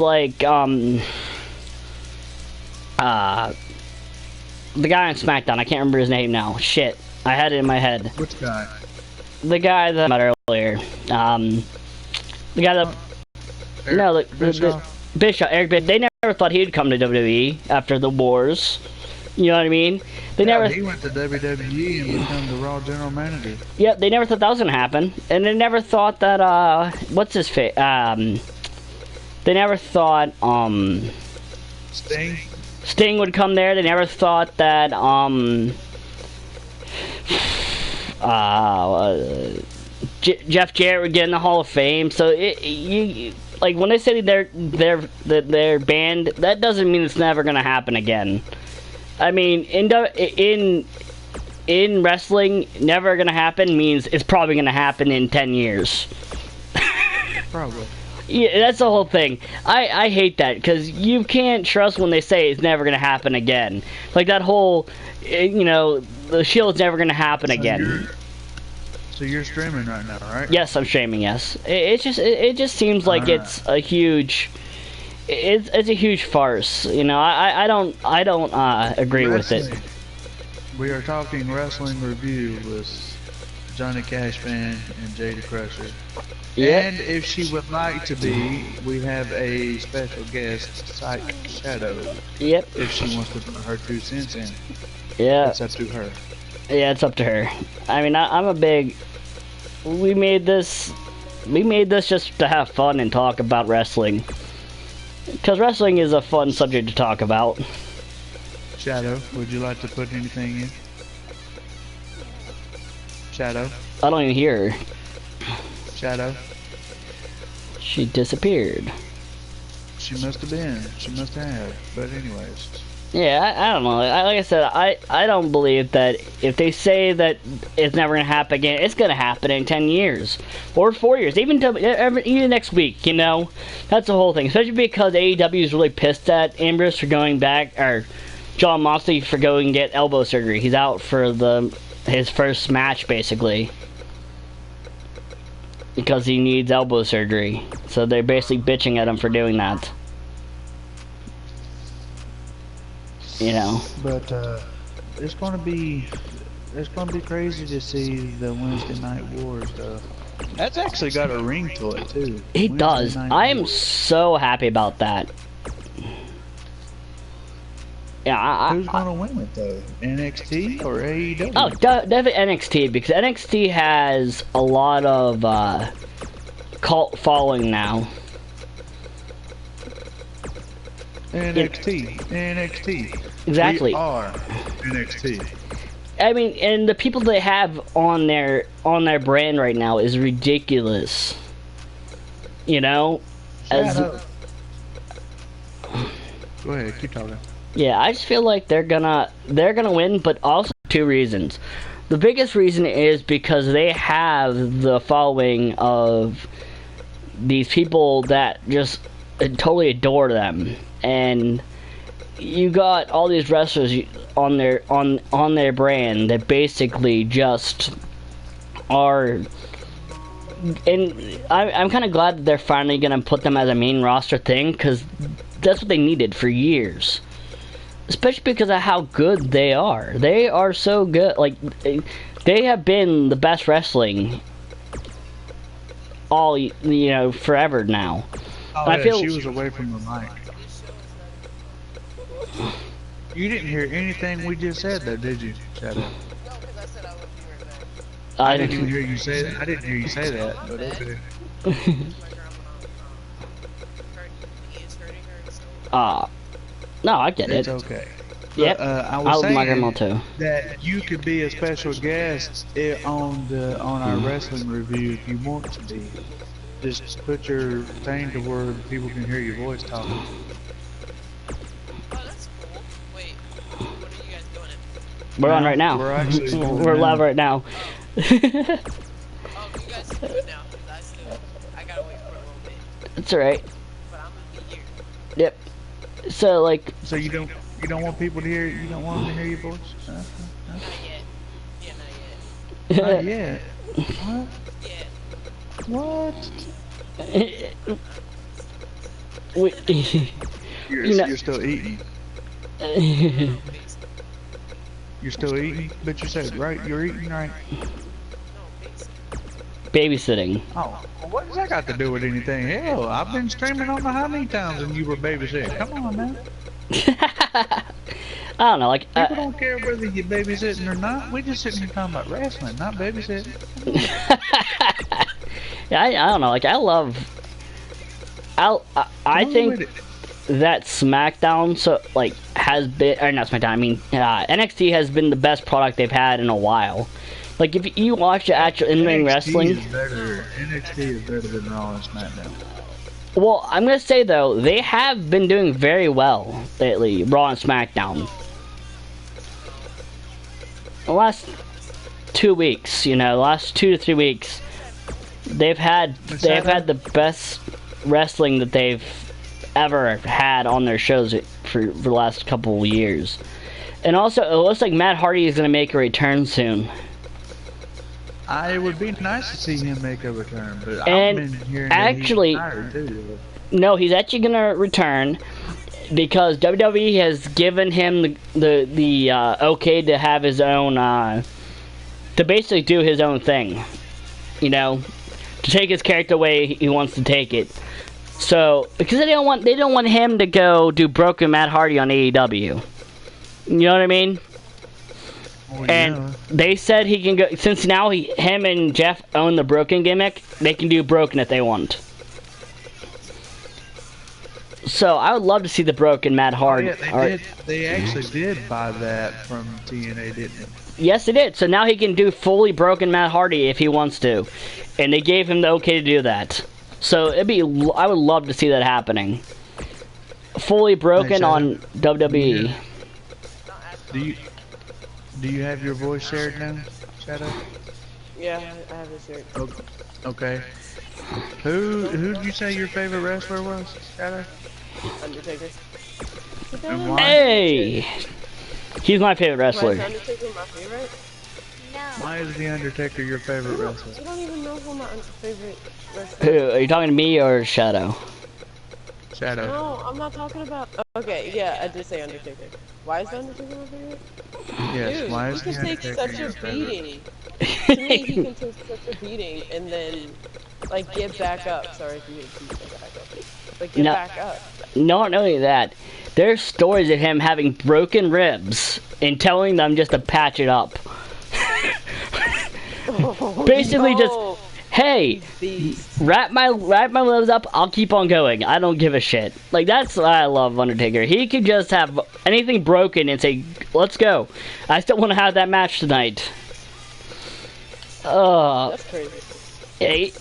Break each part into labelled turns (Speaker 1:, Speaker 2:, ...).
Speaker 1: like the guy on SmackDown. I can't remember his name now. Shit, I had it in my head.
Speaker 2: Which guy?
Speaker 1: The guy that I met earlier. The guy that the Bischoff, Eric Bischoff. They never thought he'd come to WWE after the wars. You know what I mean? They never.
Speaker 2: He went to WWE and became the Raw general manager.
Speaker 1: Yeah, they never thought that was gonna happen, and they never thought that what's his face? They never thought Sting would come there. They never thought that Jeff Jarrett would get in the Hall of Fame. So like when they say they're banned, that doesn't mean it's never gonna happen again. I mean, in wrestling, never gonna happen means it's probably gonna happen in 10 years.
Speaker 2: Probably.
Speaker 1: Yeah, that's the whole thing. I hate that because you can't trust when they say it's never gonna happen again. Like that whole, the Shield's never gonna happen again.
Speaker 2: So you're streaming right now, right?
Speaker 1: Yes, I'm streaming. Yes, it just seems like it's a huge. It's a huge farce, I don't agree with it.
Speaker 2: We are talking wrestling review with Johnny Cash Fan and Jada Crusher. Yep. And if she would like to be, we have a special guest, Psych Shadow. Yep. If she wants to put her 2 cents in.
Speaker 1: Yeah.
Speaker 2: It's up to her.
Speaker 1: Yeah, it's up to her. I mean, I'm a big. We made this just to have fun and talk about wrestling. Because wrestling is a fun subject to talk about.
Speaker 2: Shadow, would you like to put anything in? Shadow?
Speaker 1: I don't even hear her.
Speaker 2: Shadow?
Speaker 1: She disappeared.
Speaker 2: She must have been. She must have. But anyways.
Speaker 1: Yeah, I don't know. Like I said, I don't believe that if they say that it's never going to happen again, it's going to happen in 10 years. Or 4 years. Even next week, That's the whole thing. Especially because AEW is really pissed at Ambrose for going back, or Jon Moxley for going and get elbow surgery. He's out for his first match, basically. Because he needs elbow surgery. So they're basically bitching at him for doing that.
Speaker 2: But it's gonna be crazy to see the Wednesday Night Wars stuff. That's actually got a ring to it too.
Speaker 1: It does. I am so happy about that. Yeah,
Speaker 2: who's gonna win it though? NXT or AEW?
Speaker 1: Oh, definitely NXT, because NXT has a lot of cult following now.
Speaker 2: NXT.
Speaker 1: Exactly.
Speaker 2: We are NXT.
Speaker 1: I mean, and the people they have on their brand right now is ridiculous.
Speaker 2: Go ahead, keep talking.
Speaker 1: Yeah, I just feel like they're gonna win, but also 2 reasons. The biggest reason is because they have the following of these people that just totally adore them, and you got all these wrestlers on their brand that basically just are. And I'm kind of glad that they're finally gonna put them as a main roster thing, because that's what they needed for years. Especially because of how good they are. They are so good. Like, they have been the best wrestling all, forever now.
Speaker 2: Oh, I feel she was away from the mic. You didn't hear anything we just said though, did you, Shadow? No, because I said I would be right back. I didn't even hear you say that. I didn't hear you say that, but okay.
Speaker 1: No, I get it.
Speaker 2: It's okay.
Speaker 1: Yep.
Speaker 2: I was
Speaker 1: saying my grandma too.
Speaker 2: That you could be a special guest on our wrestling review if you want to be. Just put your thing to where people can hear your voice talking.
Speaker 3: Oh, that's cool. Wait, what are you guys doing?
Speaker 1: We're on right now.
Speaker 2: We're actually
Speaker 1: we're live right now.
Speaker 3: Oh, you guys can do it now, because I gotta wait for a little bit.
Speaker 1: It's alright.
Speaker 3: But I'm gonna be here.
Speaker 1: Yep. So, like...
Speaker 2: So you don't want people to hear, you don't want them to hear your voice?
Speaker 3: Not yet. Yeah, not yet.
Speaker 2: Not yet? What?
Speaker 3: Yeah.
Speaker 2: What? You're still eating. You're still eating, but you said right. You're eating right.
Speaker 1: Babysitting.
Speaker 2: Oh, well, what does that got to do with anything? Hell, I've been streaming on the how many times and you were babysitting. Come on, man.
Speaker 1: I don't know, like
Speaker 2: People don't care whether you're babysitting or not. We just sitting here talking about wrestling, not babysitting.
Speaker 1: Yeah, I don't know, like I think that SmackDown has been, or not SmackDown, I mean NXT has been the best product they've had in a while. Like if you watch the actual in-ring wrestling,
Speaker 2: NXT is better than Raw and SmackDown.
Speaker 1: Well, I'm gonna say though, they have been doing very well lately, Raw and SmackDown. The last 2 weeks, the last 2 to 3 weeks, they've had the best wrestling that they've ever had on their shows for the last couple of years. And also, it looks like Matt Hardy is gonna make a return soon.
Speaker 2: It would be nice to see him make a return, but
Speaker 1: And
Speaker 2: I've been hearing
Speaker 1: actually,
Speaker 2: that he's tired too.
Speaker 1: No, he's actually gonna return because WWE has given him the okay to have his own to basically do his own thing, to take his character the way he wants to take it. So because they don't want him to go do broken Matt Hardy on AEW. You know what I mean?
Speaker 2: Oh,
Speaker 1: And
Speaker 2: yeah.
Speaker 1: they said he can go, since now him and Jeff own the broken gimmick, they can do broken if they want. So I would love to see the broken Matt Hardy.
Speaker 2: They actually did buy that from TNA, didn't they?
Speaker 1: Yes, they did. So now he can do fully broken Matt Hardy if he wants to, and they gave him the okay to do that. So I would love to see that happening. Fully broken on WWE.
Speaker 2: Do you have your voice shared now, Shadow?
Speaker 3: Yeah, I have it shared.
Speaker 2: Okay. Who did you say your favorite wrestler was, Shadow?
Speaker 3: Undertaker.
Speaker 2: And why?
Speaker 1: Hey, he's my favorite
Speaker 3: Why
Speaker 1: wrestler.
Speaker 3: is Undertaker my favorite?
Speaker 2: Why is the Undertaker your favorite wrestler?
Speaker 3: You don't even know who my favorite wrestler
Speaker 1: Who are you talking to, me or Shadow?
Speaker 2: Shadow.
Speaker 3: No, I'm not talking about. Okay, yeah, I did say Undertaker. Why is the Undertaker my favorite?
Speaker 2: Yes.
Speaker 3: Dude,
Speaker 2: Why
Speaker 3: he
Speaker 2: is
Speaker 3: can
Speaker 2: the
Speaker 3: take
Speaker 2: Undertaker
Speaker 3: such
Speaker 2: your
Speaker 3: a
Speaker 2: favorite?
Speaker 3: beating. To me, he can take such a beating and then, get back up. Sorry if you hate to say back up. But get
Speaker 1: No.
Speaker 3: back up.
Speaker 1: Not only that, there's stories of him having broken ribs and telling them just to patch it up. Basically, just hey, wrap my limbs up. I'll keep on going. I don't give a shit. Like that's what I love Undertaker. He could just have anything broken and say, "Let's go." I still want to have that match tonight.
Speaker 3: That's crazy.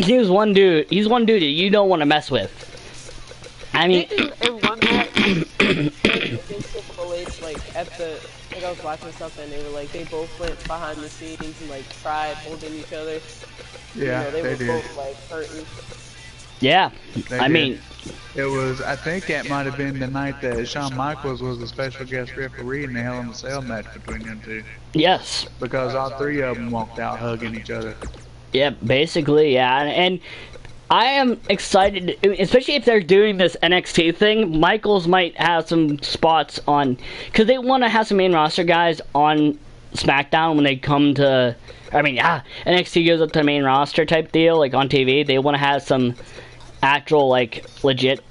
Speaker 1: He was one dude. He's one dude you don't want to mess with. I mean,
Speaker 3: In one match, against Triple H, I was watching something, they were they both went behind the scenes and cried, holding each other.
Speaker 2: Yeah,
Speaker 3: they
Speaker 2: they
Speaker 3: were
Speaker 2: did.
Speaker 3: both hurting.
Speaker 1: yeah.
Speaker 2: They
Speaker 1: I
Speaker 2: did.
Speaker 1: mean,
Speaker 2: It was. I think that might have been the night that Shawn Michaels was the special guest referee in the Hell in a Cell match between them two,
Speaker 1: yes.
Speaker 2: because all three of them walked out hugging each other.
Speaker 1: Yeah, basically, yeah. And I am excited, especially if they're doing this NXT thing. Michaels might have some spots on, because they want to have some main roster guys on SmackDown when they come to, NXT goes up to the main roster type deal, on TV. They want to have some actual, legit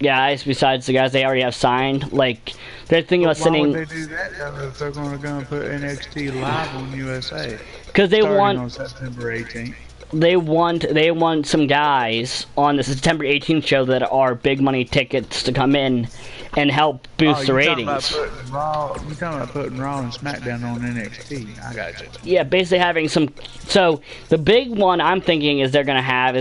Speaker 1: guys besides the guys they already have signed. They're thinking about
Speaker 2: Why
Speaker 1: sending,
Speaker 2: would they do that though, if they're going to go and put NXT live on USA?
Speaker 1: because they
Speaker 2: Starting
Speaker 1: want,
Speaker 2: on September 18th.
Speaker 1: they want some guys on the September 18th show that are big money tickets to come in and help boost the ratings.
Speaker 2: You're talking about putting Raw and SmackDown on NXT. I got you.
Speaker 1: Yeah, basically having some. So the big one I'm thinking they're gonna have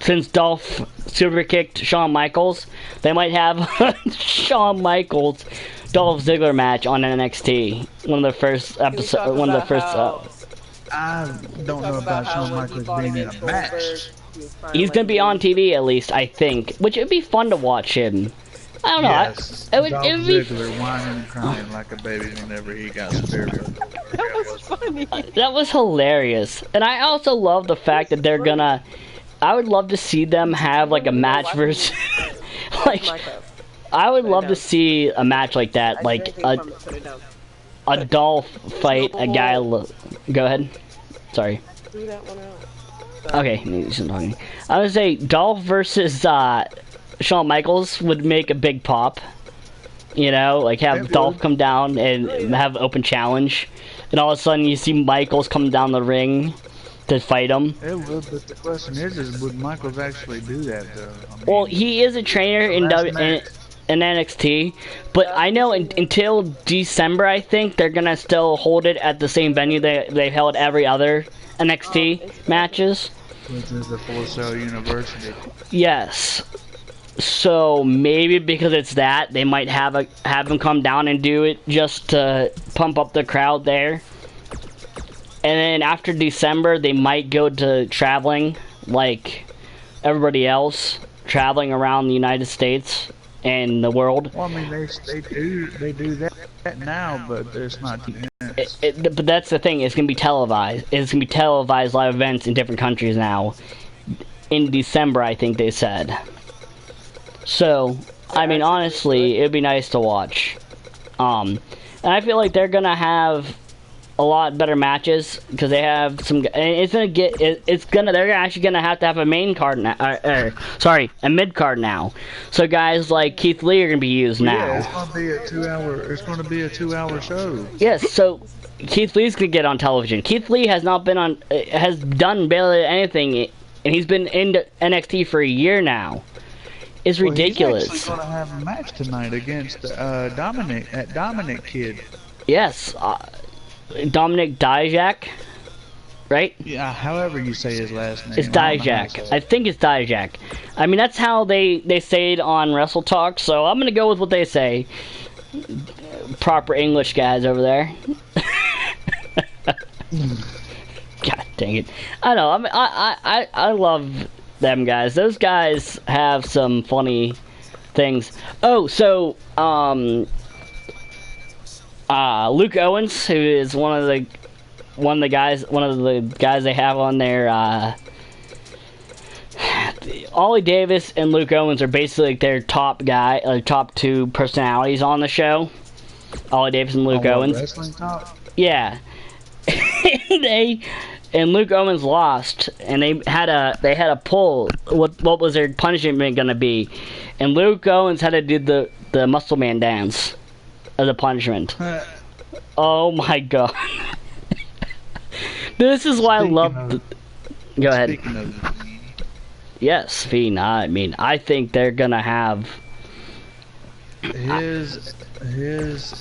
Speaker 1: since Dolph super kicked Shawn Michaels, they might have Shawn Michaels Dolph Ziggler match on NXT. One of the first episodes. One of the first.
Speaker 2: I don't know about Shawn Michaels being in a match.
Speaker 1: He's gonna be on TV at least, I think, which it'd be fun to watch him. I don't know.
Speaker 2: Yes,
Speaker 1: Dolph
Speaker 2: Dolph
Speaker 1: be.
Speaker 2: Ziggler whining and crying like a baby whenever he got speared.
Speaker 3: That was funny.
Speaker 1: That was hilarious, and I also love the fact that they're gonna I would love to see them have like a match versus like I would love to see a match like that, like a Dolph fight a guy. Go ahead. Sorry. Okay, he's talking. I would say Dolph versus Shawn Michaels would make a big pop. You know, like have Dolph come down and have an open challenge, and all of a sudden you see Michaels come down the ring to fight him.
Speaker 2: It would, but the question is would Michaels actually do that though? I mean,
Speaker 1: Well, he is a trainer in NXT, but I know until December, I think they're gonna still hold it at the same venue they held every other NXT matches.
Speaker 2: Which is the Full Sail University.
Speaker 1: Yes. So maybe because it's that, they might have him come down and do it just to pump up the crowd there. And then after December, they might go to traveling like everybody else, traveling around the United States and the world.
Speaker 2: Well, I mean, they do that now, but it's not.
Speaker 1: But that's the thing. It's gonna be televised. It's gonna be televised live events in different countries now. In December, I think they said. So, I mean, honestly, it'd be nice to watch. And I feel like they're gonna have a lot better matches because they have some. And they're actually gonna have to have a main card now. A mid card now. So guys like Keith Lee are gonna be used now.
Speaker 2: Yeah, it's gonna be a 2-hour. It's gonna be a 2-hour show.
Speaker 1: Yes, so Keith Lee's gonna get on television. Keith Lee has not been on, has done barely anything, and he's been in NXT for a year now. It's ridiculous.
Speaker 2: He's actually gonna have a match tonight against Dominic Kid.
Speaker 1: Yes. Dominic Dijak, right?
Speaker 2: Yeah, however you say his last name.
Speaker 1: It's Dijak. I think it's Dijak. I mean, that's how they say it on Wrestle Talk, so I'm going to go with what they say. Proper English guys over there. God dang it. I know, I love them guys. Those guys have some funny things. Oh, so, Luke Owens, who is one of the guys they have on there. Ollie Davis and Luke Owens are basically like their top two personalities on the show. Ollie Davis and Luke Owens.
Speaker 2: Wrestling Talk?
Speaker 1: Yeah. And Luke Owens lost, and they had a poll. What was their punishment gonna be? And Luke Owens had to do the Muscle Man dance as a punishment. Oh my god. This is why I love. Go ahead. Yes, Fiend. I mean, I think they're gonna have.
Speaker 2: His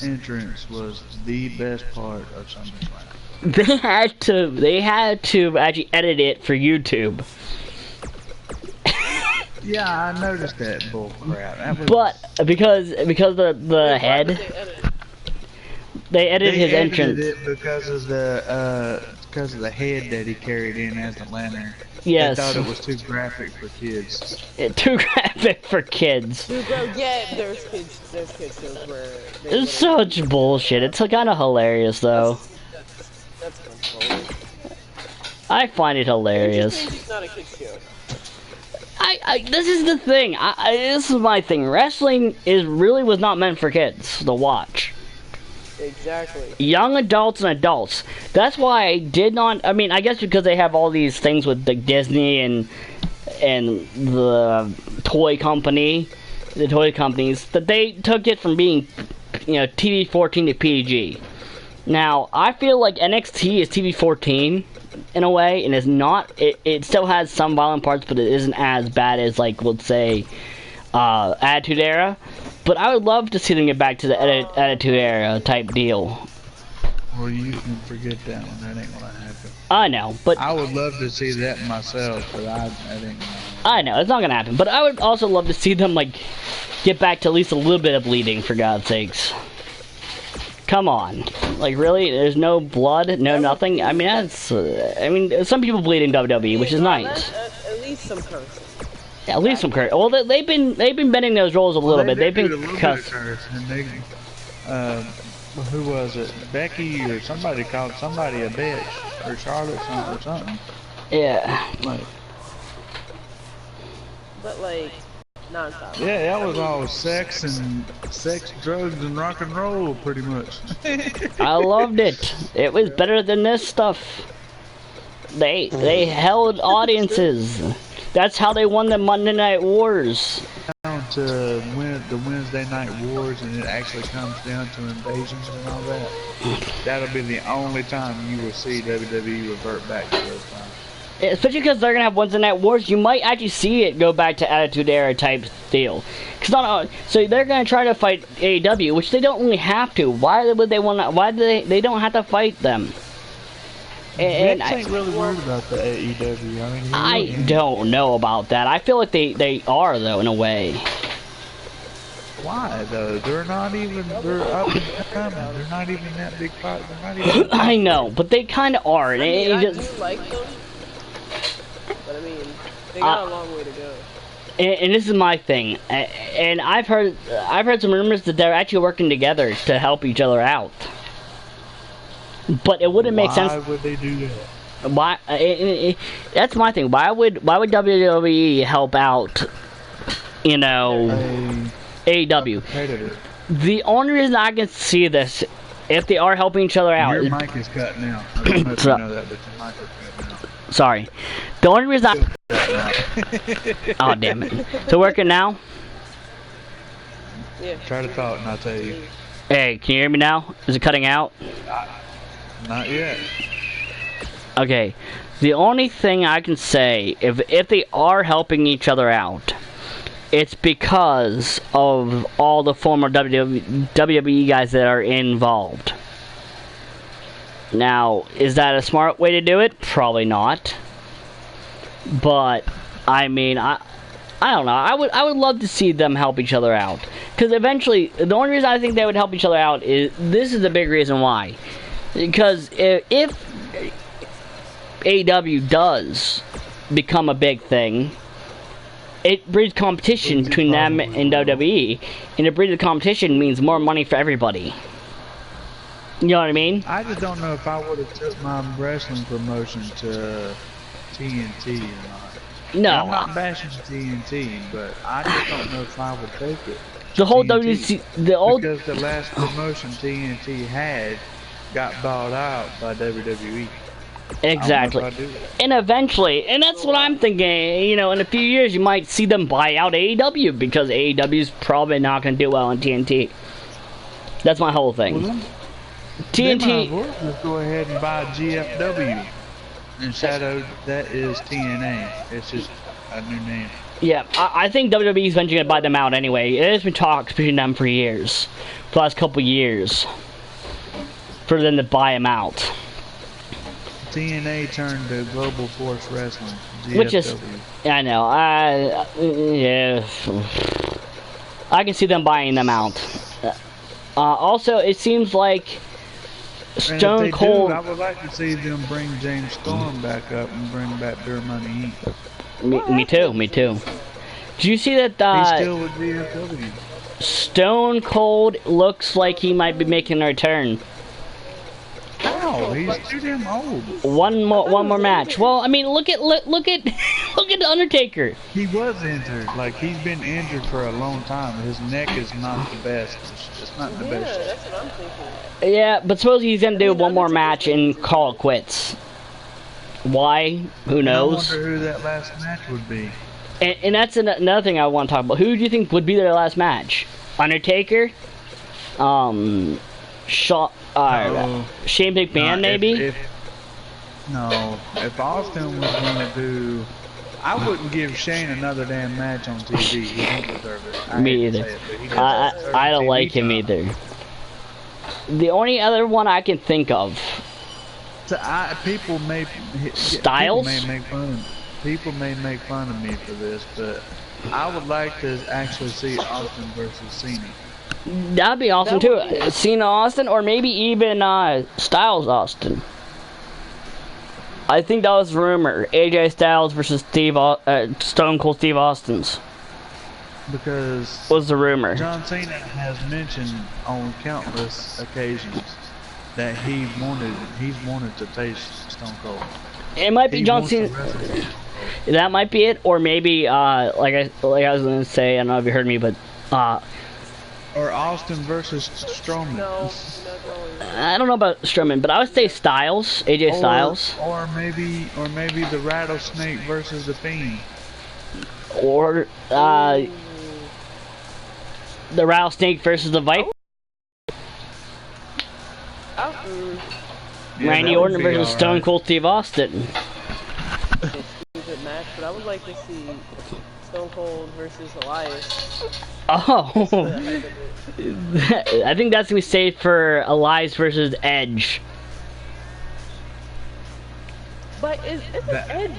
Speaker 2: entrance was the best part of SummerSlam.
Speaker 1: They had to actually edit it for YouTube.
Speaker 2: Yeah, I noticed that bull crap.
Speaker 1: But because the head, they edited his entrance.
Speaker 2: It because of the head that he carried in as the lantern.
Speaker 1: Yes.
Speaker 2: They thought it was too graphic for kids.
Speaker 1: Too graphic for kids.
Speaker 3: Yeah, there's kids shows where
Speaker 1: It's such bullshit. It's kind of hilarious though.
Speaker 3: That's controlling.
Speaker 1: I find it hilarious.
Speaker 3: It's not a kid's show.
Speaker 1: This is the thing. This is my thing. Wrestling was not meant for kids to watch.
Speaker 3: Exactly.
Speaker 1: Young adults and adults. That's why I did not. I mean, I guess because they have all these things with the Disney and the toy companies that they took it from being, TV-14 to PG. Now I feel like NXT is TV-14 in a way, and is not. It still has some violent parts, but it isn't as bad as like let's say Attitude Era. But I would love to see them get back to the Attitude Era type deal.
Speaker 2: Well, you can forget that one. That ain't gonna happen.
Speaker 1: I know, but
Speaker 2: I would love to see that myself, but I didn't know.
Speaker 1: I know it's not gonna happen. But I would also love to see them like get back to at least a little bit of bleeding, for God's sakes. Come on, like really? There's no blood, no nothing. I mean, that's. I mean, some people bleed in WWE, which is nice.
Speaker 3: At least some cursing.
Speaker 1: Yeah, at least some curse. Well, they've been bending those roles a little bit. They've been cussed.
Speaker 2: And they, who was it? Becky or somebody called somebody a bitch or Charlotte or something.
Speaker 1: Yeah.
Speaker 2: Like,
Speaker 3: but like non-stop.
Speaker 2: Yeah, that was all sex, drugs, and rock and roll, pretty much.
Speaker 1: I loved it. It was better than this stuff. They held audiences. That's how they won the Monday Night Wars.
Speaker 2: Down to win the Wednesday Night Wars, and it actually comes down to invasions and all that. That'll be the only time you will see WWE revert back to those times.
Speaker 1: Especially because they're gonna have Wednesday Night Wars, you might actually see it go back to Attitude Era type deal. So they're gonna try to fight AEW, which they don't really have to. Why would they want to? Why do they don't have to fight them? And
Speaker 2: I ain't really worried about the AEW. I mean,
Speaker 1: I don't know about that. I feel like they are though in a way.
Speaker 2: Why though? They're not even. They're up and coming. They're not even that big part. They're not even.
Speaker 1: I know, but they kind of are. And
Speaker 3: I do like them, but I mean, they got a long way to go.
Speaker 1: And this is my thing. And I've heard some rumors that they're actually working together to help each other out. But it wouldn't make sense.
Speaker 2: Why would they do that?
Speaker 1: Why? That's my thing. Why would WWE help out? You know, AEW. The only reason I can see this, if they are helping each other out.
Speaker 2: Your mic is cutting out. I don't know if you know that, but your mic is cutting out.
Speaker 1: Sorry. The only reason oh damn it! So working now?
Speaker 3: Yeah.
Speaker 2: Try to talk, and I'll tell you.
Speaker 1: Hey, can you hear me now? Is it cutting out?
Speaker 2: Not yet.
Speaker 1: Okay, the only thing I can say, if they are helping each other out, it's because of all the former WWE guys that are involved. Now, is that a smart way to do it? Probably not. But I mean, I don't know. I would love to see them help each other out, because eventually, the only reason I think they would help each other out is this is the big reason why. Because if AEW does become a big thing, it breeds competition between them and WWE, and it breeds a competition means more money for everybody. You know what I mean?
Speaker 2: I just don't know if I would have took my wrestling promotion to TNT or not.
Speaker 1: No.
Speaker 2: I'm not bashing TNT, but I just don't know if I would take it.
Speaker 1: The whole
Speaker 2: TNT,
Speaker 1: WC,
Speaker 2: because the last promotion TNT had got bought out by WWE.
Speaker 1: Exactly. And eventually, and that's what I'm thinking, you know, in a few years you might see them buy out AEW, because AEW's probably not going to do well on TNT. That's my whole thing.
Speaker 2: Well,
Speaker 1: TNT.
Speaker 2: Let's go ahead and buy GFW. And Shadow, that is TNA. It's just a new name.
Speaker 1: Yeah, I think WWE's eventually going to buy them out anyway. There's been talks between them for years. For the last couple years. For them to buy them out.
Speaker 2: TNA turned to Global Force Wrestling. GFW.
Speaker 1: Which is, I know, yeah. I can see them buying them out. Also, it seems like Stone Cold.
Speaker 2: I would like to see them bring James Storm back up and bring back Beer Money Inc.
Speaker 1: Me too. Did you see that?
Speaker 2: He's still with GFW.
Speaker 1: Stone Cold looks like he might be making a return.
Speaker 2: Wow, he's too damn old.
Speaker 1: One more match. Well, I mean, look at the Undertaker.
Speaker 2: He was injured. Like, he's been injured for a long time. His neck is not the best. It's not the best.
Speaker 3: Yeah, that's what I'm thinking.
Speaker 1: Yeah, but suppose he's gonna do one more match and call it quits. Why? Who knows?
Speaker 2: I wonder who that last match would be.
Speaker 1: And that's another thing I want to talk about. Who do you think would be their last match? Undertaker? Shane McMahon, maybe?
Speaker 2: If Austin was going to do... I wouldn't give Shane another damn match on TV. He don't deserve it.
Speaker 1: Me either. I don't like him either. The only other one I can think of...
Speaker 2: People may make fun of me for this, but I would like to actually see Austin versus Cena.
Speaker 1: That'd be awesome too. Cena Austin, or maybe even Styles Austin. I think that was the rumor. AJ Styles versus Stone Cold Steve Austin's.
Speaker 2: Because
Speaker 1: was the rumor.
Speaker 2: John Cena has mentioned on countless occasions that he's wanted to face Stone Cold.
Speaker 1: It might be John Cena. That might be it, or maybe like I was gonna say, I don't know if you heard me, but
Speaker 2: or Austin versus Strowman.
Speaker 3: No,
Speaker 1: I don't know about Strowman, but I would say Styles, AJ Styles,
Speaker 2: or maybe the Rattlesnake versus the Fiend,
Speaker 1: or the Rattlesnake versus the Viper. Randy Orton versus Stone Cold Steve Austin.
Speaker 3: Good match, but I would like to see Stone Cold versus Elias.
Speaker 1: Oh, I think that's gonna be saved for Elias versus Edge.
Speaker 3: But isn't Edge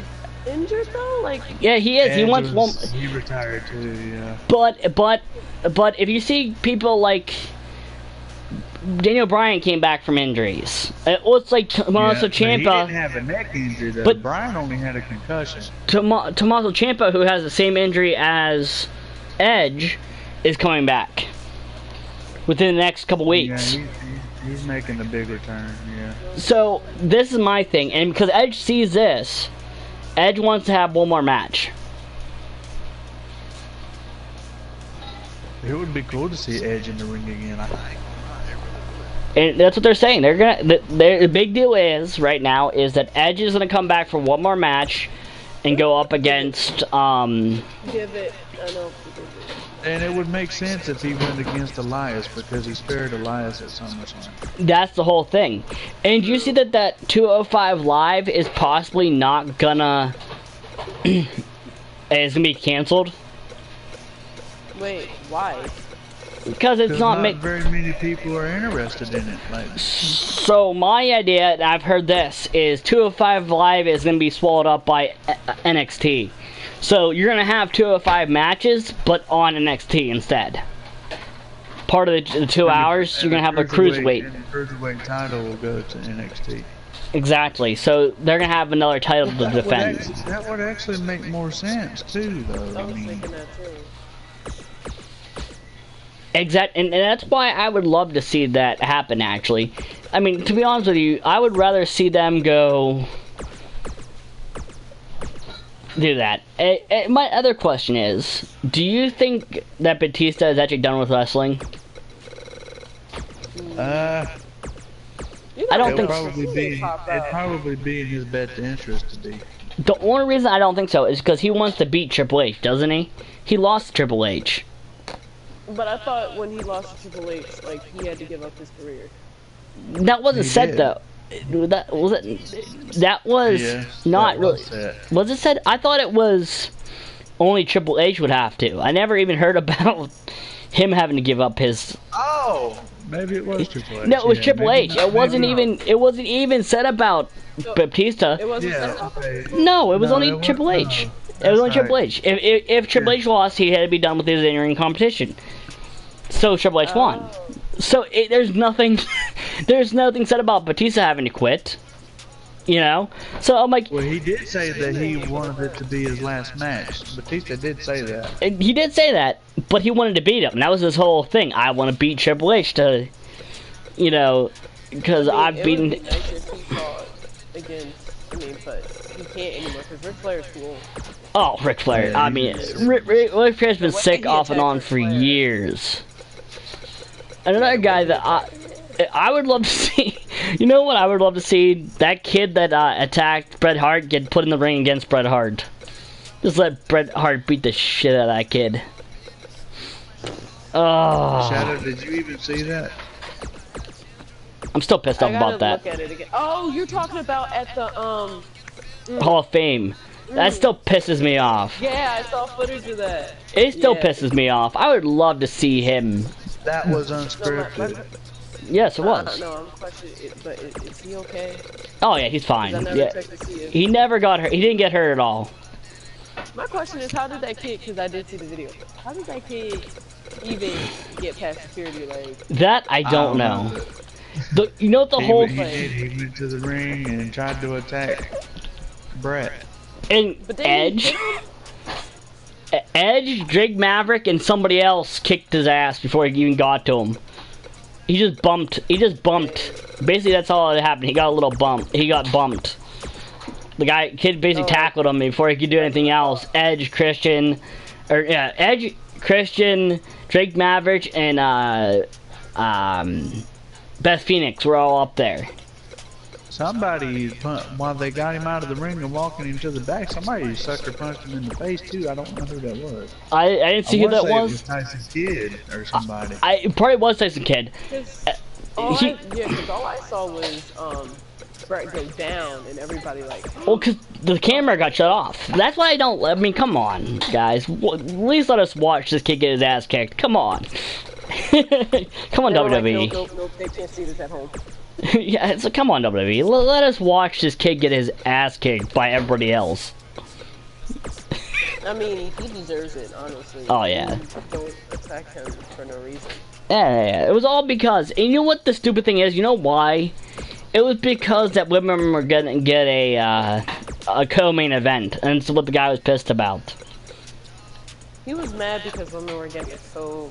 Speaker 3: injured though? Like,
Speaker 1: yeah, he is. He wants one.
Speaker 2: He retired too. Yeah.
Speaker 1: But if you see people like Daniel Bryan came back from injuries. It was like Tommaso Ciampa.
Speaker 2: He didn't have a neck injury though. But Bryan only had a concussion.
Speaker 1: Tommaso Ciampa, who has the same injury as Edge, is coming back within the next couple weeks.
Speaker 2: Yeah, he's making a big return. Yeah.
Speaker 1: So this is my thing, and because Edge sees this, Edge wants to have one more match.
Speaker 2: It would be cool to see Edge in the ring again, I think.
Speaker 1: And that's what they're saying. They're gonna. The big deal is right now is that Edge is gonna come back for one more match, and go up against.
Speaker 3: give it. I know.
Speaker 2: And it would make sense if he went against Elias because he spared Elias at SummerSlam.
Speaker 1: That's the whole thing. And you see that 205 Live is possibly not gonna. Is gonna be canceled.
Speaker 3: Wait, why?
Speaker 1: Because it's not
Speaker 2: very many people are interested in it. Like,
Speaker 1: so my idea, and I've heard this, is 205 Live is going to be swallowed up by NXT. So you're going to have 205 matches, but on NXT instead. Part of the 2 hours, you're going to have a cruiserweight.
Speaker 2: And the cruiserweight title will go to NXT.
Speaker 1: Exactly. So they're going to have another title to defend.
Speaker 2: That would actually make more sense too, though.
Speaker 3: I was thinking that too.
Speaker 1: And that's why I would love to see that happen, actually. I mean, to be honest with you, I would rather see them go do that. My other question is, do you think that Batista is actually done with wrestling?
Speaker 2: I
Speaker 1: don't think
Speaker 2: so. It'd probably be in his best interest to be.
Speaker 1: The only reason I don't think so is because he wants to beat Triple H, doesn't he? He lost to Triple H.
Speaker 3: But I thought when he lost to Triple H, like, he had to give up his career.
Speaker 1: That wasn't said though. That was it. That was not really. Was it said? I thought it was only Triple H would have to. I never even heard about him having to give up his.
Speaker 2: Oh, maybe it was Triple H.
Speaker 1: No, it was Triple H. It wasn't even. It wasn't even said about Batista.
Speaker 3: It wasn't said about.
Speaker 1: No, it was only Triple H. It was only Triple H. If Triple H lost, he had to be done with his in-ring competition. So Triple H won. So there's nothing, there's nothing said about Batista having to quit. You know. So I'm like.
Speaker 2: Well, he did say that he wanted it to be his last match. Batista did say that.
Speaker 1: He did say that, but he wanted to beat him. That was his whole thing. I want to beat Triple H to, you know, because I've beaten.
Speaker 3: It would be nice if he fought against. I mean, but he can't anymore because Ric Flair's too old.
Speaker 1: Oh, Ric Flair. I mean, Ric Flair's been sick off and on for years. Another guy that I would love to see. You know what I would love to see? That kid that attacked Bret Hart get put in the ring against Bret Hart. Just let Bret Hart beat the shit out of that kid. Oh.
Speaker 2: Shadow, did you even see that?
Speaker 1: I'm still pissed off about that.
Speaker 3: Look at it again. Oh, you're talking about at the
Speaker 1: Hall of Fame. That still pisses me off.
Speaker 3: Yeah, I saw footage of that.
Speaker 1: It still pisses me off. I would love to see him.
Speaker 2: That was unscripted.
Speaker 1: Yes, it was.
Speaker 3: No, I'm questioning it, but is he okay?
Speaker 1: Oh yeah, he's fine. Yeah. He never got hurt. He didn't get hurt at all.
Speaker 3: My question is, how did that kid? Because I did see the video. How did that kid even get past security? Like
Speaker 1: that, I don't know. You know what the whole thing?
Speaker 2: He went to the ring and tried to attack Bret.
Speaker 1: And Edge, Drake Maverick, and somebody else kicked his ass before he even got to him. He just bumped. Basically, that's all that happened. He got a little bump. He got bumped. The kid basically tackled him before he could do anything else. Edge, Christian, Drake Maverick, and Beth Phoenix were all up there.
Speaker 2: Somebody, while they got him out of the ring and walking him to the back, somebody sucker punched him in the face too. I don't know who that was.
Speaker 1: I didn't see who that was.
Speaker 2: It was Tyson Kidd or somebody.
Speaker 1: It probably was Tyson Kidd.
Speaker 3: Because all I saw was Brett go down and everybody like.
Speaker 1: Well, because the camera got shut off. That's why I don't. I mean, come on, guys. At least let us watch this kid get his ass kicked. Come on. Come on, WWE.
Speaker 3: Like, nope, they can't see this at home.
Speaker 1: Yeah, so come on, WWE. Let us watch this kid get his ass kicked by everybody else.
Speaker 3: I mean, he deserves it, honestly.
Speaker 1: Oh, yeah.
Speaker 3: Don't attack him for no reason.
Speaker 1: Yeah. It was all because, and you know what the stupid thing is? You know why? It was because that women were gonna get a co-main event, and that's what the guy was pissed about.
Speaker 3: He was mad because women were getting so.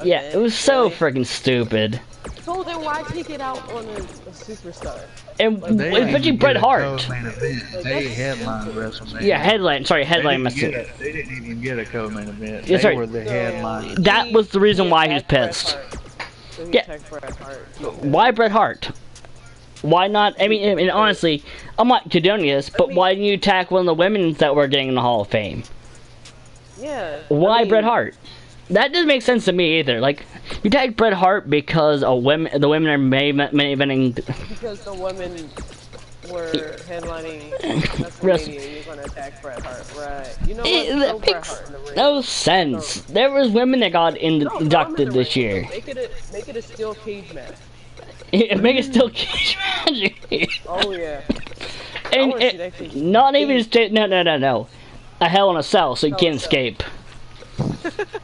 Speaker 1: Yeah, it was so freaking stupid.
Speaker 3: So then why take it out on a superstar?
Speaker 1: And especially Bret Hart.
Speaker 2: They headlined WrestleMania.
Speaker 1: Yeah, headline. Sorry, headline.
Speaker 2: They didn't even get a co-main event.
Speaker 1: Yeah,
Speaker 2: they were the headline.
Speaker 1: That was the reason why he was pissed.
Speaker 3: So
Speaker 1: Yeah. Why Bret Hart? Why not? I mean, honestly, I'm not condoning this, but why didn't you attack one of the women that were getting in the Hall of Fame?
Speaker 3: Yeah.
Speaker 1: Why Bret Hart? That doesn't make sense to me either. Like, you tag Bret Hart because the women are main eventing.
Speaker 3: Because the women were headlining WrestleMania, you're gonna attack Bret Hart, right? You know what?
Speaker 1: That makes no sense. There was women that got inducted this year.
Speaker 3: Make it a steel cage match.
Speaker 1: Make it steel cage match.
Speaker 3: Oh yeah.
Speaker 1: And not even no. A Hell in a Cell, so you can't escape.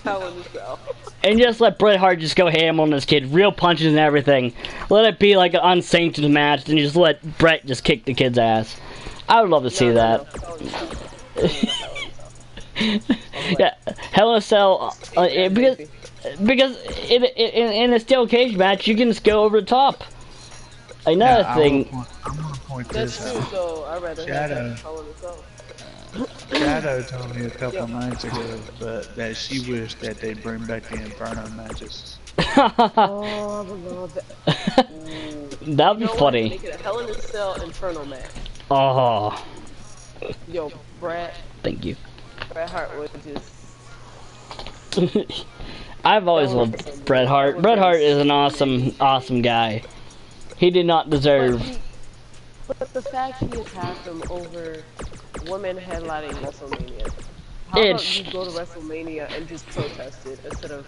Speaker 3: Hell in a Cell.
Speaker 1: And just let Bret Hart just go ham on this kid, real punches and everything. Let it be like an unsanctioned match, and just let Bret just kick the kid's ass. I would love to see that. Yeah, Hell in a Cell, because in a steel cage match, you can just go over the top. Another thing.
Speaker 2: I'm gonna point
Speaker 3: That's
Speaker 2: this
Speaker 3: true,
Speaker 2: out.
Speaker 3: so I'd rather have Hell in a Cell.
Speaker 2: Shadow told me a couple nights ago, but that she wished that they bring back the Inferno matches.
Speaker 3: Oh, I would love that.
Speaker 1: That'd be funny.
Speaker 3: Make it a Hell in a Cell Inferno match.
Speaker 1: Oh.
Speaker 3: Yo, Bret.
Speaker 1: Thank you.
Speaker 3: Bret Hart would just.
Speaker 1: I've always loved Bret Hart. Bret Hart is an awesome guy. He did not deserve.
Speaker 3: But the fact he attacked him over women headlining WrestleMania. How about you go to WrestleMania and just protest it instead of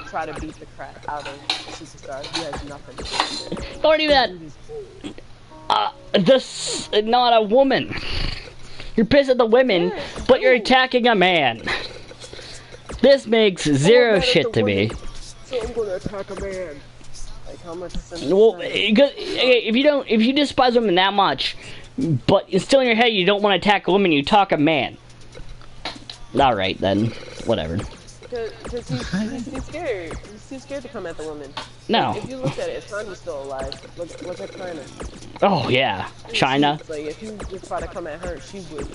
Speaker 3: try to beat the crap out of a superstar who has nothing to do with it?
Speaker 1: Don't do that. This not a woman. You're pissed at the women, but you're attacking a man. This makes zero shit to me.
Speaker 3: So I'm gonna attack a man. Like how much?
Speaker 1: Well, if you despise women that much, but it's still in your head you don't want to attack a woman, you talk a man. All right then, whatever.
Speaker 3: Because he's too scared. He's too scared to come at the women.
Speaker 1: No.
Speaker 3: Like, if you look at it, if Tanya's still alive, look at China.
Speaker 1: Oh yeah, China.
Speaker 3: Like if you just try to come at her, she would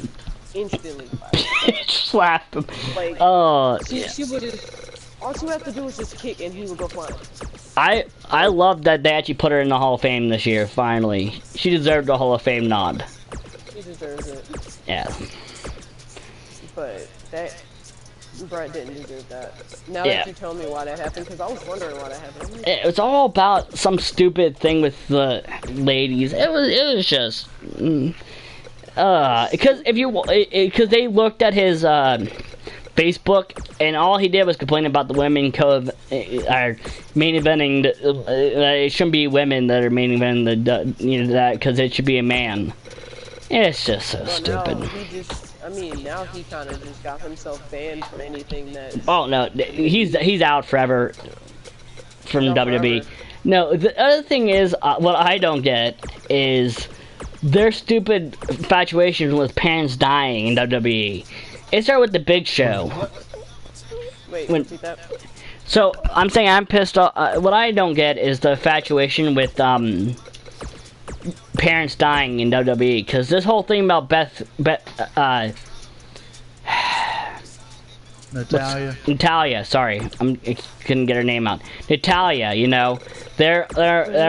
Speaker 3: instantly fight.
Speaker 1: Slap him.
Speaker 3: Like,
Speaker 1: yeah.
Speaker 3: she would just. All she would have to do is just kick, and he would go flying.
Speaker 1: I love that they actually put her in the Hall of Fame this year. Finally, she deserved a Hall of Fame nod.
Speaker 3: She deserves it.
Speaker 1: Yeah.
Speaker 3: But Bret didn't deserve that. Now that you tell me why that happened, because I was wondering why that happened.
Speaker 1: It was all about some stupid thing with the ladies. It was just because they looked at his Facebook and all he did was complain about the women are main eventing. It shouldn't be women that are main eventing that because it should be a man. It's just so stupid.
Speaker 3: Now he kind of just got himself banned from anything that.
Speaker 1: Oh no, he's out forever from WWE. No, the other thing is what I don't get is their stupid infatuation with parents dying in WWE. It started with the Big Show.
Speaker 3: Wait, repeat that.
Speaker 1: So I'm saying I'm pissed off. What I don't get is the infatuation with parents dying in WWE, because this whole thing about Natalia, sorry, I couldn't get her name out. Natalia, you know, they're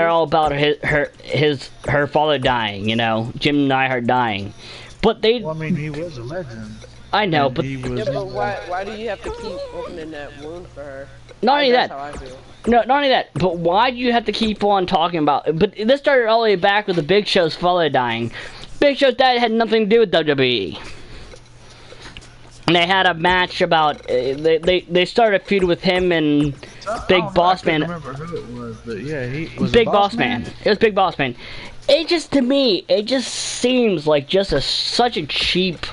Speaker 1: all about her father dying, you know, Jim Neidhart dying, but they.
Speaker 2: Well, I mean, he was a legend.
Speaker 1: I know, but
Speaker 3: but why do you have to keep opening that wound for her?
Speaker 1: Not only that.
Speaker 3: That's how I feel.
Speaker 1: No, not only that, but why do you have to keep on talking about it? But this started all the way back with the Big Show's father dying. Big Show's dad had nothing to do with WWE. And they had a match about, they started a feud with him and Big Boss Man.
Speaker 2: I can't remember who it was, but yeah, he was
Speaker 1: Big Boss Man. It was Big Boss Man. It just, to me, it just seems like just such a cheap...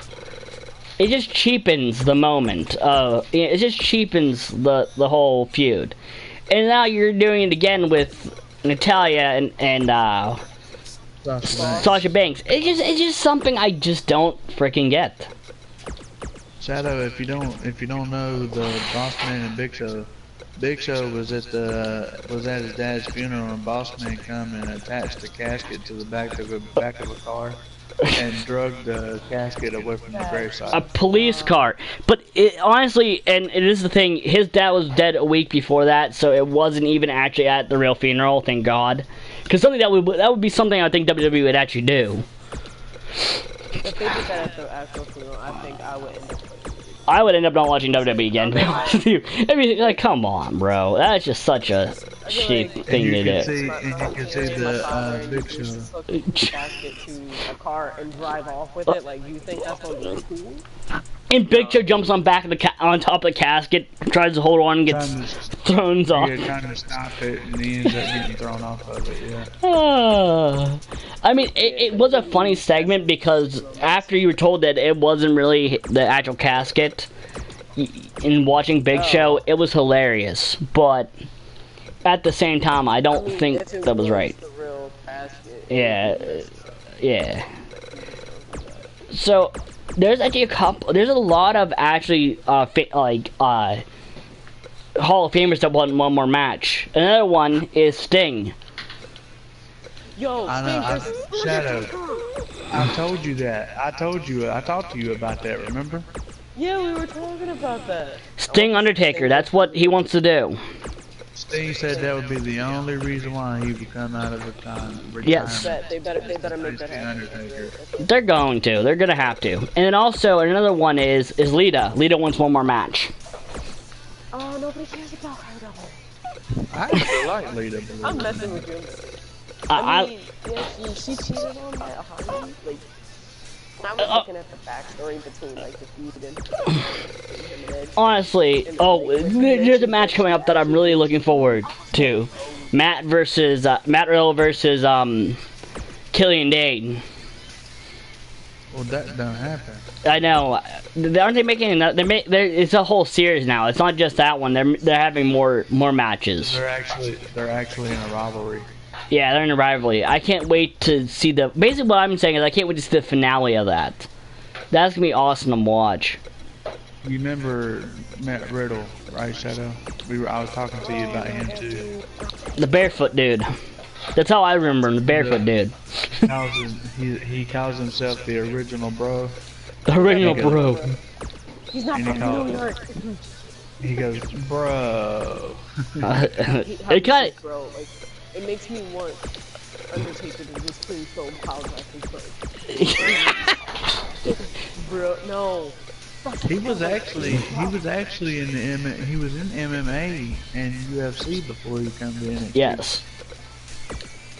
Speaker 1: It just cheapens the moment. It just cheapens the whole feud. And now you're doing it again with Natalia and Sasha Banks. It's just something I just don't freaking get.
Speaker 2: Shadow, if you don't know the Boss Man and Big Show was at his dad's funeral, and Boss Man come and attached the casket to the back of a car. And drug the casket away from the graveside. A
Speaker 1: police car. But it, honestly, and it is the thing, his dad was dead a week before that, so it wasn't even actually at the real funeral, thank God. Because something that would be something I think WWE would actually do.
Speaker 3: If they did that at the actual funeral, I think
Speaker 1: I would end up not watching WWE again, to be honest with you. I mean, like, come on, bro. That's just such a cheap thing to do.
Speaker 2: And you can see the Big Show.
Speaker 3: Casket to a car and drive off with it. Like, you think that's gonna be cool?
Speaker 1: And Big Show jumps on on top of the casket, tries to hold on, and gets thrown off.
Speaker 2: Yeah, trying to stop it, and he ends up getting thrown off of it. Yeah.
Speaker 1: I mean, it was a funny segment because after you were told that it wasn't really the actual casket, in watching Big Show, it was hilarious. But at the same time, I don't think that was right.
Speaker 3: The real casket.
Speaker 1: Yeah. So there's actually there's a lot of actually Hall of Famers that want one more match. Another one is Sting.
Speaker 3: Yo,
Speaker 2: Shadow. I told you that. I talked to you about that, remember?
Speaker 3: Yeah, we were talking about that.
Speaker 1: Sting Undertaker, that's what he wants to do.
Speaker 2: Sting said that would be the only reason why he would come out of the time.
Speaker 1: Yes.
Speaker 3: They better make that happen.
Speaker 1: They're going to. They're gonna have to. And then also another one is Lita. Lita wants one more match.
Speaker 3: Oh, nobody cares about her though.
Speaker 2: I actually like Lita.
Speaker 3: I'm messing with you. I mean, yeah, she cheated on Matt Hardy. Like, I was looking at the backstory between like the feud and Edge.
Speaker 1: Honestly, there's a match coming up that I'm really looking forward to. Matt Riddle versus Killian Dane.
Speaker 2: Well, that don't happen.
Speaker 1: I know. Aren't they making it's a whole series now. It's not just that one. They're having more matches.
Speaker 2: They're actually in a rivalry.
Speaker 1: Yeah, they're in a rivalry. I can't wait to see basically what I'm saying is I can't wait to see the finale of that. That's gonna be awesome to watch.
Speaker 2: You remember Matt Riddle, right, Shadow? I was talking to you about him too.
Speaker 1: The barefoot dude. That's how I remember him, the barefoot dude.
Speaker 2: He calls himself the original bro.
Speaker 1: The original bro.
Speaker 3: He's not from New York.
Speaker 2: He goes, bro.
Speaker 1: It kind of.
Speaker 3: Bro, like, it makes me want Undertaker to just clean so apologize and bro, no.
Speaker 2: He was actually in MMA and UFC before he came to NXT.
Speaker 1: Yes.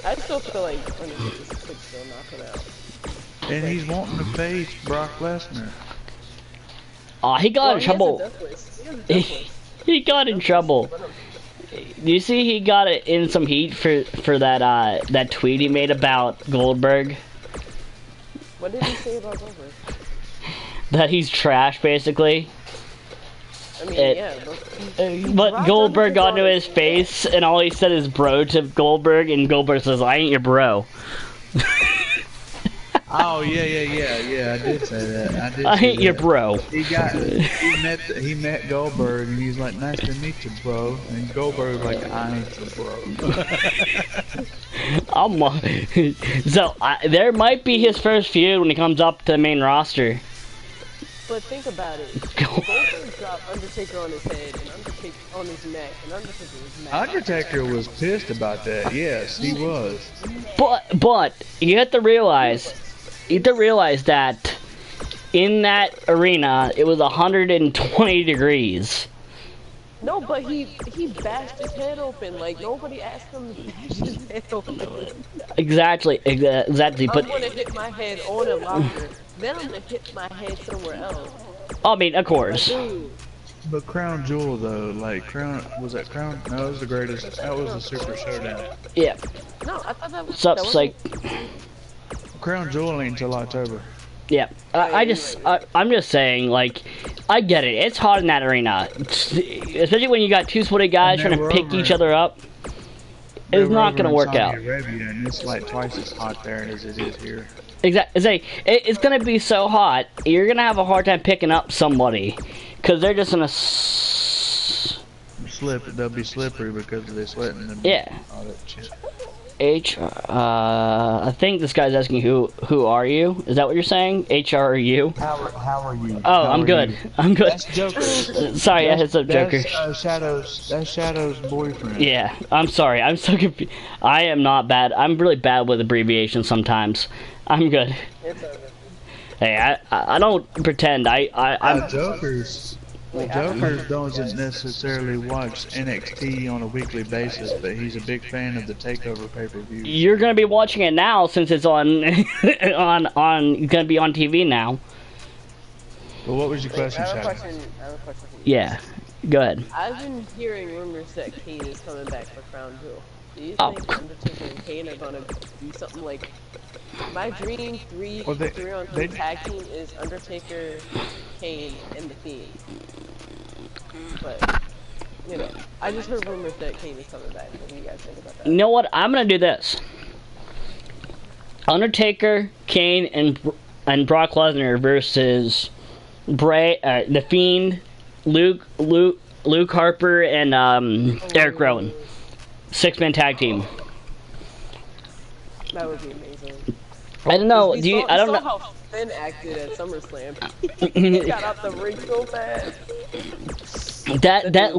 Speaker 3: I still feel like Undertaker could still knock it out.
Speaker 2: And he's wanting to face Brock Lesnar.
Speaker 1: He got in trouble. He got in trouble. Do you see he got in some heat for that tweet he made about Goldberg?
Speaker 3: What did he say about Goldberg?
Speaker 1: That he's trash, basically.
Speaker 3: I mean,
Speaker 1: but Goldberg got into his face, and all he said is "bro" to Goldberg, and Goldberg says, "I ain't your bro."
Speaker 2: Oh yeah, I did say that.
Speaker 1: I ain't your bro.
Speaker 2: He met Goldberg and he's like, "Nice to meet you, bro." And Goldberg's like, "I ain't your bro."
Speaker 1: So there might be his first feud when he comes up to the main roster.
Speaker 3: But think about it. Goldberg dropped Undertaker on his head and Undertaker on his neck, and Undertaker was mad.
Speaker 2: Undertaker was pissed about that. Yes, he was.
Speaker 1: But you have to realize that in that arena it was 120 degrees.
Speaker 3: No, but he bashed his head open. Like nobody asked him to bash his head open.
Speaker 1: Exactly. But
Speaker 3: I'm gonna hit my head on a locker. Then I'm gonna hit my head somewhere else.
Speaker 1: I mean, of course.
Speaker 2: But Crown Jewel though, like was that Crown? No, it was the greatest. That was the Super Showdown.
Speaker 1: Yeah.
Speaker 3: No, I thought that was.
Speaker 1: Sup, like.
Speaker 2: Crown Jewel ain't until October.
Speaker 1: Yeah, I'm just saying, like, I get it. It's hot in that arena, especially when you got two sweaty guys trying to pick each other up. It's not gonna work out.
Speaker 2: Arabia, and it's like twice as hot there as it is here.
Speaker 1: Exactly. It's gonna be so hot, you're gonna have a hard time picking up somebody, cause they're just gonna
Speaker 2: they'll be slippery because they're sweating and all that shit.
Speaker 1: I think this guy's asking who are you? Is that what you're saying? HRU?
Speaker 2: How are you?
Speaker 1: Oh, I'm good. I'm good.
Speaker 2: That's Joker.
Speaker 1: Sorry, I hit some Joker.
Speaker 2: That's Shadow's boyfriend.
Speaker 1: Yeah, I'm sorry. I'm so confused. I am not bad. I'm really bad with abbreviations sometimes. I'm good. Hey, I don't pretend. I'm
Speaker 2: Jokers. Joker doesn't necessarily watch NXT on a weekly basis, but he's a big fan of the Takeover pay-per-view.
Speaker 1: You're gonna be watching it now since it's on gonna be on TV now.
Speaker 2: Well, what was your question, Shadow?
Speaker 3: I have a question for you.
Speaker 1: Yeah, go ahead.
Speaker 3: I've been hearing rumors that Kane is coming back for Crown Jewel. Do you think Undertaker and Kane are gonna do something like? My dream 3-on-3 tag team is Undertaker, Kane, and The Fiend. But, you know, I just heard rumors that Kane is coming back. What do you guys think about that?
Speaker 1: You know what? I'm gonna do this. Undertaker, Kane, and Brock Lesnar versus The Fiend, Luke Harper, and Eric Rowan. 6-man tag team.
Speaker 3: That would be amazing.
Speaker 1: I don't know. I don't know
Speaker 3: how Finn acted at SummerSlam. He got out the ring so fast.
Speaker 1: That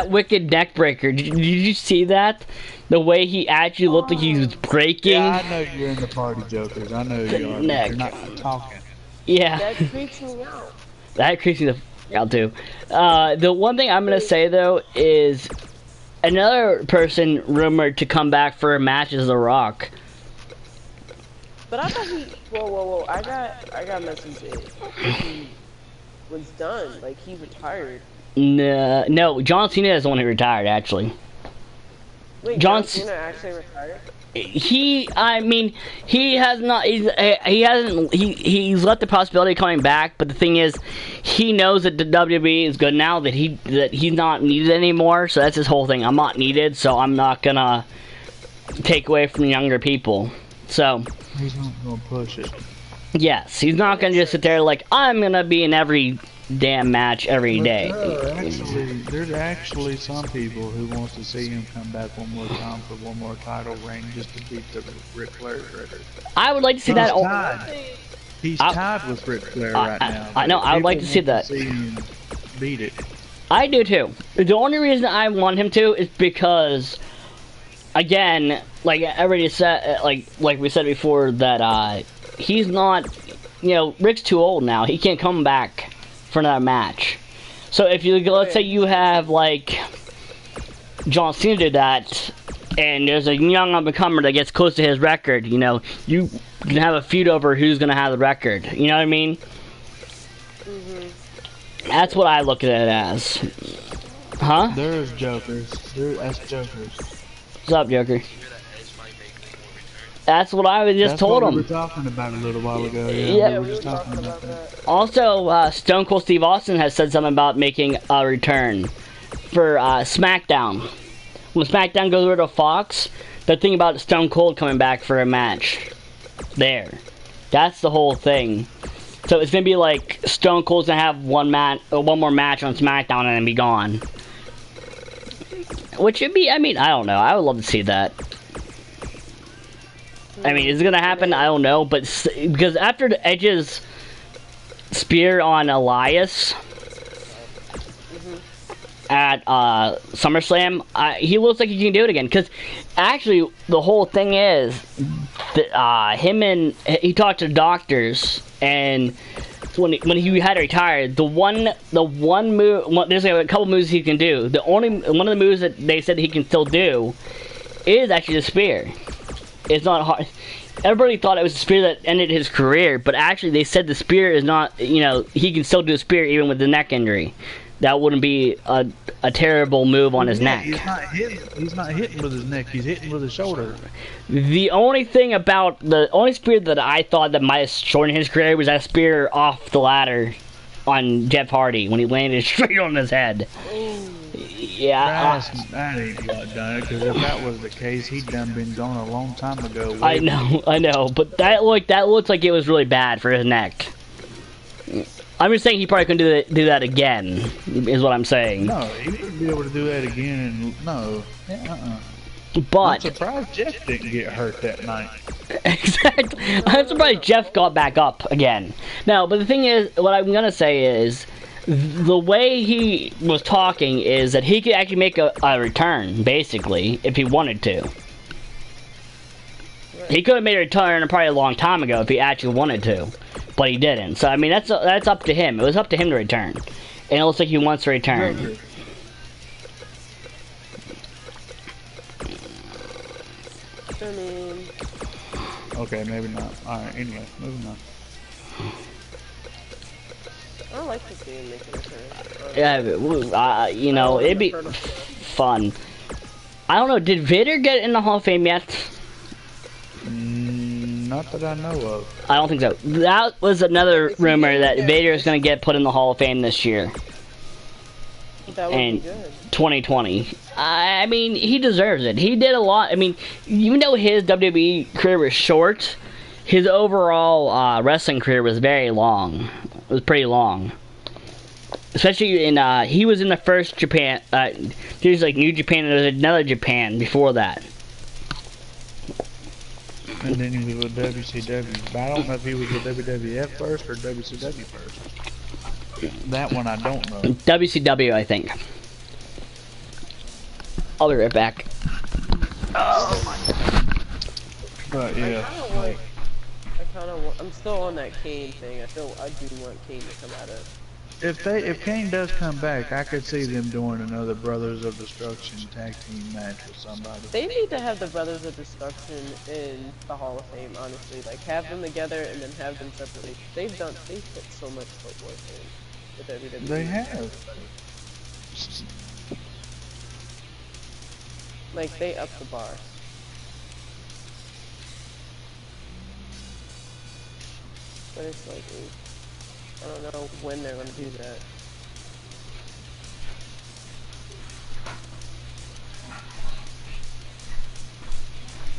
Speaker 1: wicked neck breaker. Did you see that? The way he actually looked like he was breaking.
Speaker 2: Yeah, I know you're in the party, Jokers. I know you are. You're not talking.
Speaker 1: Yeah.
Speaker 3: That creeps me out.
Speaker 1: That creeps me the f out too. The one thing I'm gonna say though is another person rumored to come back for a match is The Rock.
Speaker 3: But I thought he. Whoa! I got messaged that he was done. Like he retired.
Speaker 1: No. John Cena is the one who retired actually.
Speaker 3: Wait, John Cena actually retired?
Speaker 1: He has not. He hasn't. He's left the possibility of coming back. But the thing is, he knows that the WWE is good now. That he's not needed anymore. So that's his whole thing. I'm not needed, so I'm not gonna take away from younger people. So
Speaker 2: he's not gonna push it.
Speaker 1: Yes, he's not gonna just sit there like I'm gonna be in every damn match every day.
Speaker 2: There's actually some people who wants to see him come back one more time for one more title reign just to beat the Ric Flair record.
Speaker 1: I would like to see that.
Speaker 2: He's tied with Ric Flair right now.
Speaker 1: I know. I would like to see that.
Speaker 2: See him beat it.
Speaker 1: I do too. The only reason I want him to is because, again, like everybody said, like we said before, that he's not. You know, Rick's too old now. He can't come back for another match. So if you let's say you have like John Cena did that, and there's a young up-and-comer that gets close to his record, you know, you can have a feud over who's gonna have the record. You know what I mean? Mm-hmm. That's what I look at it as. Huh?
Speaker 2: There's Jokers. That's Jokers.
Speaker 1: What's up, Joker? That's what I just told him.
Speaker 2: We were talking about a little while ago. Yeah, we were just talking about that.
Speaker 1: Also, Stone Cold Steve Austin has said something about making a return for SmackDown. When SmackDown goes over to Fox, they're thinking about Stone Cold coming back for a match there. That's the whole thing. So it's gonna be like Stone Cold's gonna have one more match on SmackDown and then be gone. Which would be, I mean, I don't know. I would love to see that. I mean, is it gonna happen? I don't know, but because after the Edge's spear on Elias at SummerSlam, he looks like he can do it again. Because actually, the whole thing is that he talked to doctors, and when he had to retire, the one move, there's like a couple moves he can do. One of the moves that they said he can still do is actually the spear. It's not hard. Everybody thought it was the spear that ended his career, but actually they said the spear is not, he can still do a spear even with the neck injury. That wouldn't be a terrible move on his neck.
Speaker 2: He's not hitting with his neck, he's hitting with his shoulder.
Speaker 1: The only spear that I thought that might have shortened his career was that spear off the ladder on Jeff Hardy when he landed straight on his head. Yeah,
Speaker 2: that ain't what done it, because if that was the case, he'd done been gone a long time ago.
Speaker 1: I know, but that looks like it was really bad for his neck. I'm just saying he probably couldn't do that again, is what I'm saying.
Speaker 2: No, he wouldn't be able to do that again, no.
Speaker 1: But
Speaker 2: I'm surprised Jeff didn't get hurt that night.
Speaker 1: Exactly. I'm surprised Jeff got back up again. No, but the thing is, what I'm gonna say is, the way he was talking is that he could actually make a return, basically, if he wanted to. He could have made a return probably a long time ago if he actually wanted to, but he didn't. So I mean, that's up to him. It was up to him to return, and it looks like he wants to return.
Speaker 2: Okay, maybe not. Alright, anyway, moving on.
Speaker 3: I like to see him make a return.
Speaker 1: Yeah, it'd be fun. I don't know, did Vader get in the Hall of Fame yet?
Speaker 2: Not that I know of.
Speaker 1: I don't think so. That was another rumor that Vader is going to get put in the Hall of Fame this year.
Speaker 3: That would be good.
Speaker 1: 2020. I mean, he deserves it. He did a lot. I mean, even though his WWE career was short, his overall wrestling career was very long. It was pretty long. Especially he was in the first Japan, there's like New Japan, and there's another Japan before that.
Speaker 2: And then he was with WCW, but I don't know if he was with WWF first or WCW first. That one I don't know.
Speaker 1: WCW, I think. I'll be right back.
Speaker 2: Oh my. But yeah.
Speaker 3: I'm still on that Kane thing. I do want Kane to come out of.
Speaker 2: If Kane does come back, I could see them doing another Brothers of Destruction tag team match with somebody.
Speaker 3: They need to have the Brothers of Destruction in the Hall of Fame, honestly. Like, have them together and then have them separately. They've put so much footwork in with WWE.
Speaker 2: They have.
Speaker 3: Like, they up the bar. But it's like, I don't know when they're gonna do that.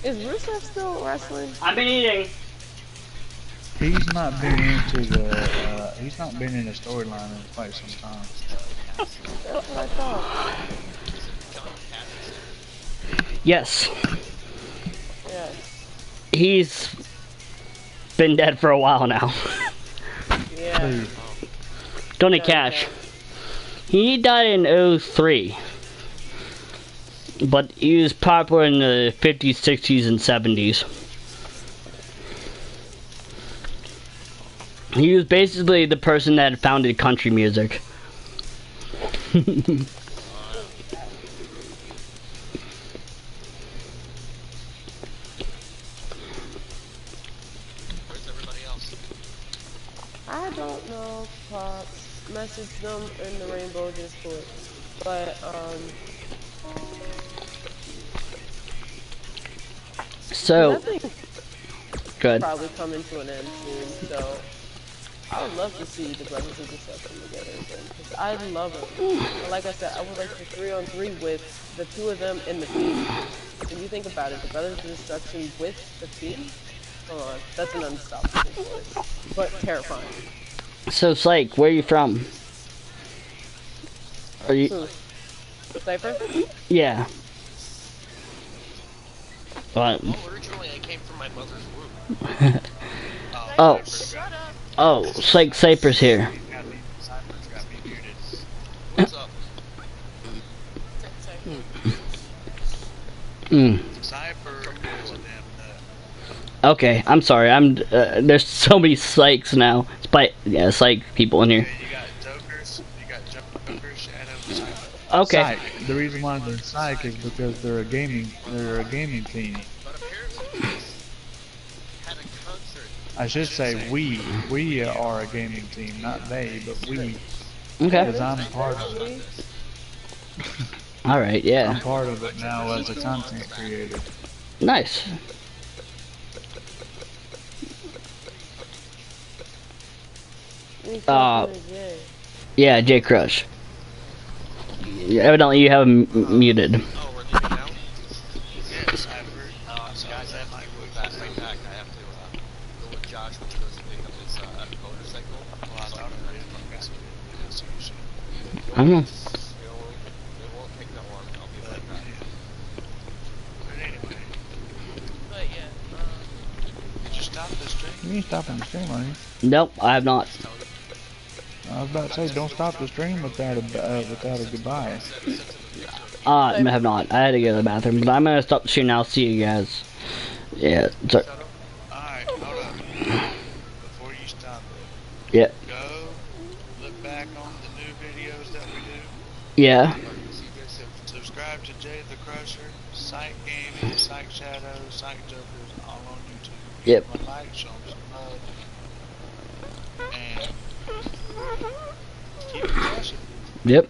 Speaker 3: Is Rusev still wrestling?
Speaker 1: I've been eating.
Speaker 2: He's not been into the. He's not been in the storyline in quite some time.
Speaker 3: That's what I thought.
Speaker 1: Yes.
Speaker 3: Yes.
Speaker 1: He's been dead for a while now.
Speaker 3: Yeah.
Speaker 1: Johnny Cash. He died in 03. But he was popular in the 50s, 60s, and 70s. He was basically the person that founded country music.
Speaker 3: I don't know, Pops. Message them in the Rainbow Discord. But,
Speaker 1: So,
Speaker 3: nothing
Speaker 1: good.
Speaker 3: probably coming to an end soon, so I would love to see the Brothers of Destruction together again, because I love them. But like I said, I would like to 3-on-3 with the two of them in the team. When you think about it, the Brothers of Destruction with the team, hold on, that's an unstoppable force, but terrifying.
Speaker 1: So, Slake, where are you from? Are you...
Speaker 3: Cypher?
Speaker 1: Yeah. What?
Speaker 4: Well, originally I came from my mother's womb.
Speaker 1: Oh.
Speaker 3: Shut up.
Speaker 1: Oh, Cypress here.
Speaker 2: Cypher's got me muted.
Speaker 4: What's up?
Speaker 2: Cypher is a damn nut.
Speaker 1: Okay, I'm sorry. There's so many psychs now. Psych people in here.
Speaker 2: Okay, you got Joker, Shadow, and Cypher.
Speaker 1: Okay.
Speaker 2: Psych. The reason why they're Psych is because they're a gaming team.
Speaker 4: But apparently had a concert.
Speaker 2: I should say we are a gaming team, not they, but we.
Speaker 1: Okay.
Speaker 2: Because I'm part of it.
Speaker 1: All right. Yeah.
Speaker 2: I'm part of it now as a content creator.
Speaker 1: Nice. Yeah, J Crush. Evidently, you have him muted.
Speaker 4: Oh, we're leaving now?
Speaker 2: Yeah, Cypher.
Speaker 4: Guys, I have to move back right back. I have to go with Josh when he goes to pick up his motorcycle.
Speaker 2: Well, I thought I did.
Speaker 1: I don't know.
Speaker 4: It won't take that long. I'll be right back.
Speaker 2: But anyway,
Speaker 3: But yeah,
Speaker 2: did you stop the stream? You ain't stopping the stream, are you?
Speaker 1: Nope, I have not.
Speaker 2: I was about to say, don't stop the stream without a goodbye.
Speaker 1: I have not. I had to go to the bathroom, but I'm gonna stop the stream now. See you guys. Yeah. So,
Speaker 2: Alright, hold up. Before you stop it,
Speaker 1: yeah.
Speaker 2: go look back on the new videos that we do.
Speaker 1: Yeah.
Speaker 2: Subscribe to Jay the Crusher, Psych Gaming, Psych Shadow, Psych Jokers, all on YouTube.
Speaker 1: Yep.
Speaker 2: Give them a like, show them some love. And keep it crushing.
Speaker 1: Yep.